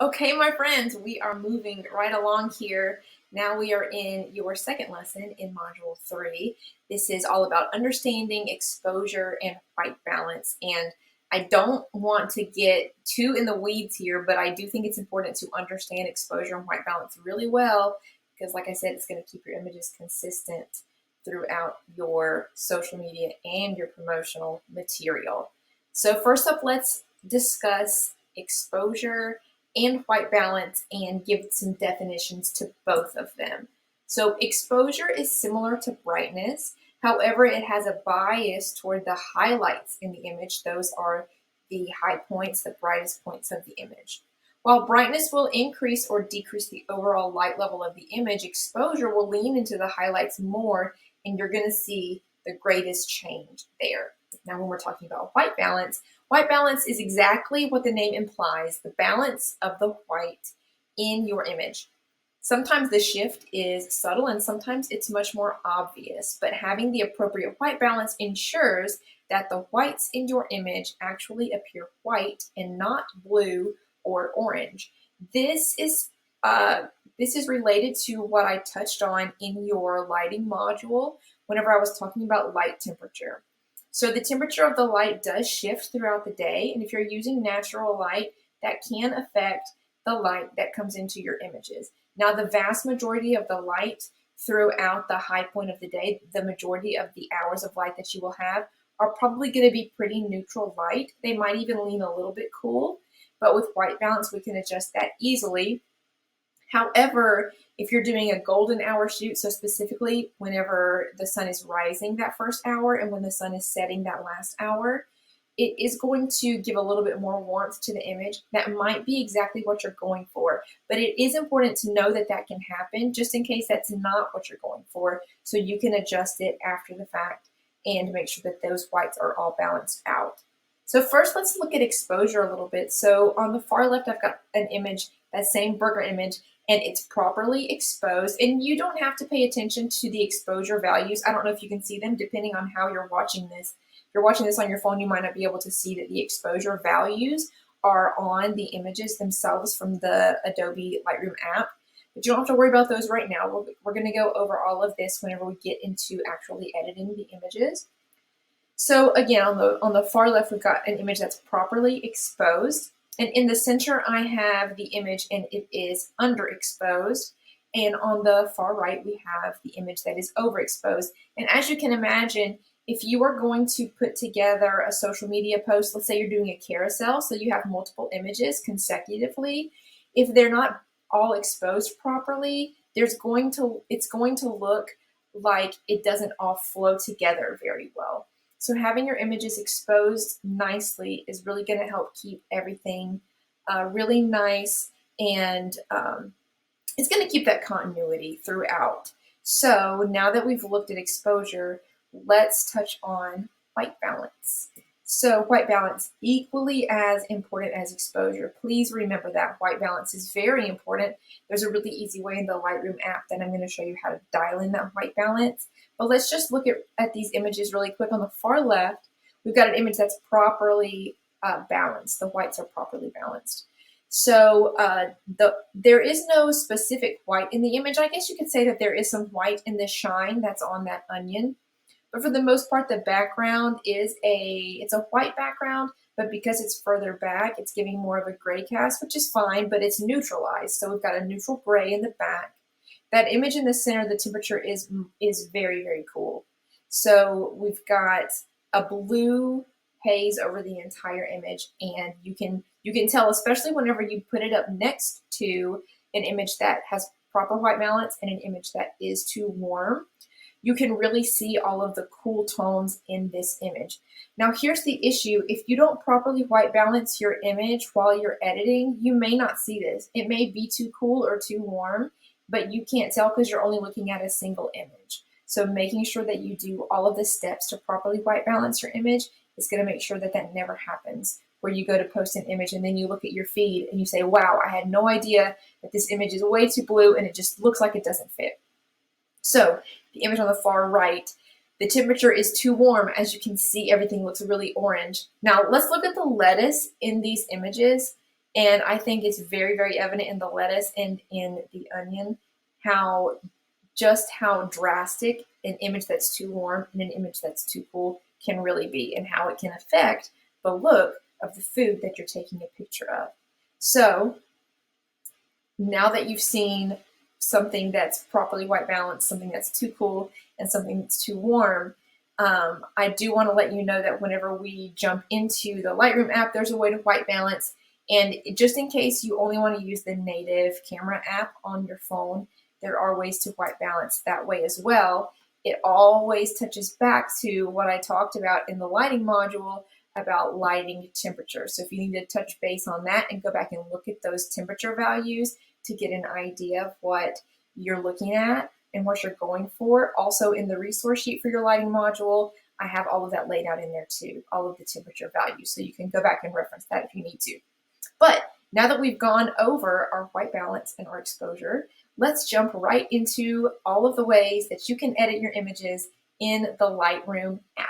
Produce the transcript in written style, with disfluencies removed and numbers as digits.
Okay, my friends, we are moving right along here. Now we are in your second lesson in Module 3. This is all about understanding exposure and white balance. And I don't want to get too in the weeds here, but I do think it's important to understand exposure and white balance really well because, like I said, it's going to keep your images consistent throughout your social media and your promotional material. So first up, let's discuss exposure and white balance and give some definitions to both of them. So exposure is similar to brightness. However, it has a bias toward the highlights in the image. Those are the high points, the brightest points of the image. While brightness will increase or decrease the overall light level of the image, exposure will lean into the highlights more, and you're going to see the greatest change there. Now, when we're talking about white balance is exactly what the name implies, the balance of the white in your image. Sometimes the shift is subtle and sometimes it's much more obvious, but having the appropriate white balance ensures that the whites in your image actually appear white and not blue or orange. This is related to what I touched on in your lighting module whenever I was talking about light temperature. So the temperature of the light does shift throughout the day, and if you're using natural light, that can affect the light that comes into your images. Now, the vast majority of the light throughout the high point of the day, the majority of the hours of light that you will have are probably going to be pretty neutral light. They might even lean a little bit cool, but with white balance, we can adjust that easily. However, if you're doing a golden hour shoot, so specifically whenever the sun is rising that first hour and when the sun is setting that last hour, it is going to give a little bit more warmth to the image. That might be exactly what you're going for, but it is important to know that that can happen just in case that's not what you're going for, so you can adjust it after the fact and make sure that those whites are all balanced out. So first, let's look at exposure a little bit. So on the far left, I've got an image, that same burger image, and it's properly exposed. And you don't have to pay attention to the exposure values. I don't know if you can see them depending on how you're watching this. If you're watching this on your phone, you might not be able to see that the exposure values are on the images themselves from the Adobe Lightroom app. But you don't have to worry about those right now. We're going to go over all of this whenever we get into actually editing the images. So again, on the far left, we've got an image that's properly exposed. And in the center, I have the image and it is underexposed. And on the far right, we have the image that is overexposed. And as you can imagine, if you are going to put together a social media post, let's say you're doing a carousel, so you have multiple images consecutively, if they're not all exposed properly, it's going to look like it doesn't all flow together very well. So having your images exposed nicely is really going to help keep everything really nice, and it's going to keep that continuity throughout. So now that we've looked at exposure, let's touch on white balance. So white balance, equally as important as exposure. Please remember that white balance is very important. There's a really easy way in the Lightroom app that I'm going to show you how to dial in that white balance. But let's just look at these images really quick. On the far left, we've got an image that's properly balanced. The whites are properly balanced. So there is no specific white in the image. I guess you could say that there is some white in the shine that's on that onion. But for the most part, the background is it's a white background, but because it's further back, it's giving more of a gray cast, which is fine, but it's neutralized. So we've got a neutral gray in the back. That image in the center, the temperature is very, very cool. So we've got a blue haze over the entire image, and you can tell, especially whenever you put it up next to an image that has proper white balance and an image that is too warm, you can really see all of the cool tones in this image. Now, here's the issue. If you don't properly white balance your image while you're editing, you may not see this. It may be too cool or too warm, but you can't tell because you're only looking at a single image. So making sure that you do all of the steps to properly white balance your image is going to make sure that that never happens, where you go to post an image and then you look at your feed and you say, wow, I had no idea that this image is way too blue and it just looks like it doesn't fit. So the image on the far right, the temperature is too warm. As you can see, everything looks really orange. Now let's look at the lettuce in these images. And I think it's very, very evident in the lettuce and in the onion how drastic an image that's too warm and an image that's too cool can really be, and how it can affect the look of the food that you're taking a picture of. So now that you've seen something that's properly white balanced, something that's too cool, and something that's too warm, I do want to let you know that whenever we jump into the Lightroom app, there's a way to white balance. And just in case you only want to use the native camera app on your phone, there are ways to white balance that way as well. It always touches back to what I talked about in the lighting module about lighting temperature. So if you need to touch base on that and go back and look at those temperature values to get an idea of what you're looking at and what you're going for. Also in the resource sheet for your lighting module, I have all of that laid out in there too, all of the temperature values. So you can go back and reference that if you need to. But now that we've gone over our white balance and our exposure, let's jump right into all of the ways that you can edit your images in the Lightroom app.